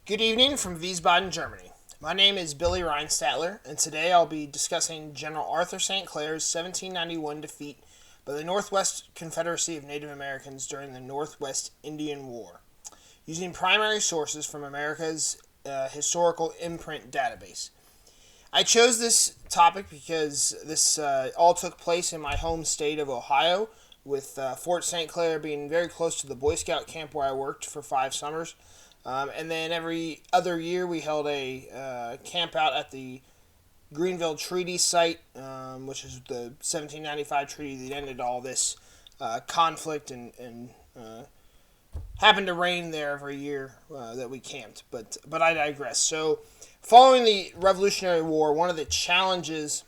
Good evening from Wiesbaden, Germany. My name is Billy Reinstatler, and today I'll be discussing General Arthur St. Clair's 1791 defeat by the Northwest Confederacy of Native Americans during the Northwest Indian War, using primary sources from America's historical Imprint database. I chose this topic because this all took place in my home state of Ohio, with Fort St. Clair being very close to the Boy Scout camp where I worked for 5 summers. And then every other year we held a camp out at the Greenville Treaty site, which is the 1795 treaty that ended all this conflict and happened to rain there every year that we camped. But I digress. So, following the Revolutionary War, one of the challenges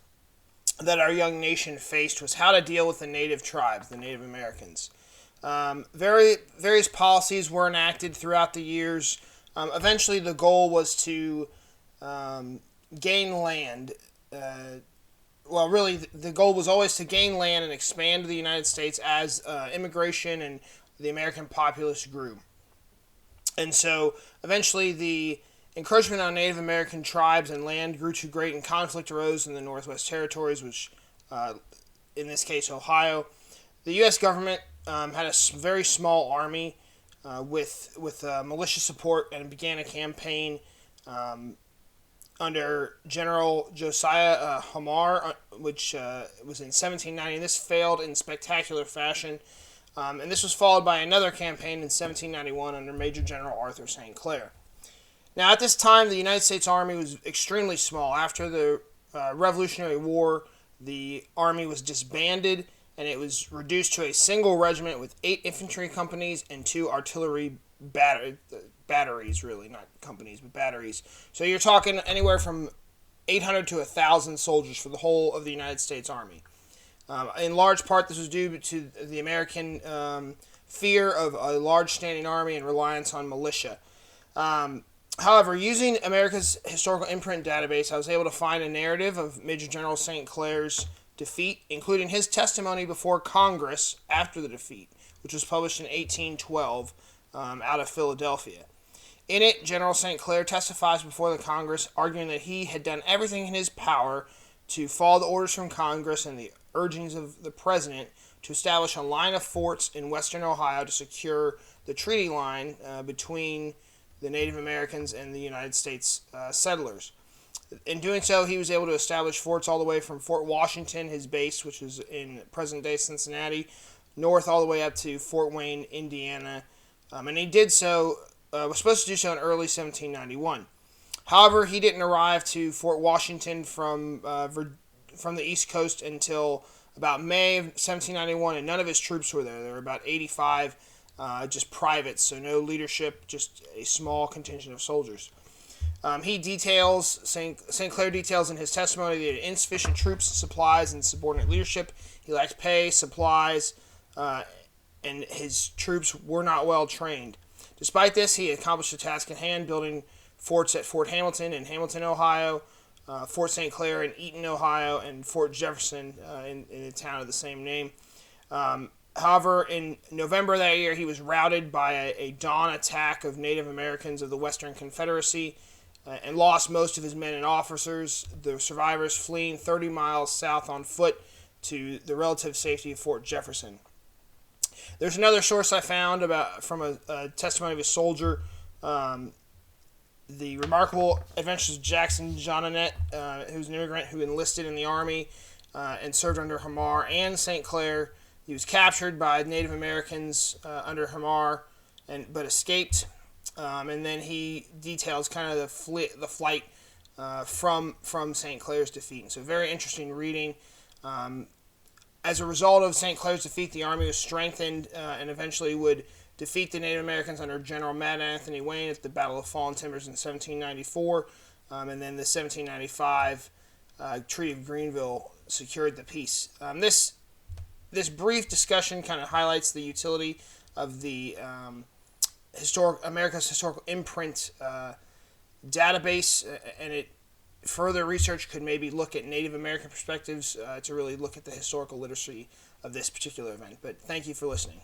that our young nation faced was how to deal with the native tribes, the Native Americans. Various policies were enacted throughout the years. Eventually, the goal was to gain land. Really, the goal was always to gain land and expand the United States as immigration and the American populace grew. And so, eventually, the encroachment on Native American tribes and land grew too great, and conflict arose in the Northwest Territories, which, in this case, Ohio. The U.S. government had a very small army with militia support, and began a campaign under General Josiah Hamar, which was in 1790. This failed in spectacular fashion, and this was followed by another campaign in 1791 under Major General Arthur St. Clair. Now, at this time, the United States Army was extremely small. After the Revolutionary War, the Army was disbanded, and it was reduced to a single regiment with 8 infantry companies and 2 artillery batteries, really, not companies, but batteries. So you're talking anywhere from 800 to 1,000 soldiers for the whole of the United States Army. In large part, this was due to the American fear of a large standing army and reliance on militia. However, using America's historical imprint database, I was able to find a narrative of Major General St. Clair's defeat, including his testimony before Congress after the defeat, which was published in 1812 out of Philadelphia. In it, General St. Clair testifies before the Congress, arguing that he had done everything in his power to follow the orders from Congress and the urgings of the President to establish a line of forts in western Ohio to secure the treaty line between the Native Americans and the United States settlers. In doing so, he was able to establish forts all the way from Fort Washington, his base, which is in present-day Cincinnati, north all the way up to Fort Wayne, Indiana. And he did so, was supposed to do so in early 1791. However, he didn't arrive to Fort Washington from the East Coast until about May of 1791, and none of his troops were there. There were about 85 just privates, so no leadership, just a small contingent of soldiers. St. Clair details in his testimony that he had insufficient troops, supplies, and subordinate leadership. He lacked pay, supplies, and his troops were not well trained. Despite this, he accomplished the task at hand, building forts at Fort Hamilton in Hamilton, Ohio, Fort St. Clair in Eaton, Ohio, and Fort Jefferson in a town of the same name. However, in November that year, he was routed by a dawn attack of Native Americans of the Western Confederacy and lost most of his men and officers, the survivors fleeing 30 miles south on foot to the relative safety of Fort Jefferson. There's another source I found from a testimony of a soldier, the remarkable adventures of Jackson Johnnet, who's an immigrant who enlisted in the Army and served under Hamar and St. Clair. He was captured by Native Americans under Hamar, but escaped. And then he details kind of the flight from St. Clair's defeat. And so very interesting reading. As a result of St. Clair's defeat, the Army was strengthened and eventually would defeat the Native Americans under General Mad Anthony Wayne at the Battle of Fallen Timbers in 1794. And then the 1795 Treaty of Greenville secured the peace. This brief discussion kind of highlights the utility of the America's historical imprint database, and further research could maybe look at Native American perspectives to really look at the historical literacy of this particular event. But thank you for listening.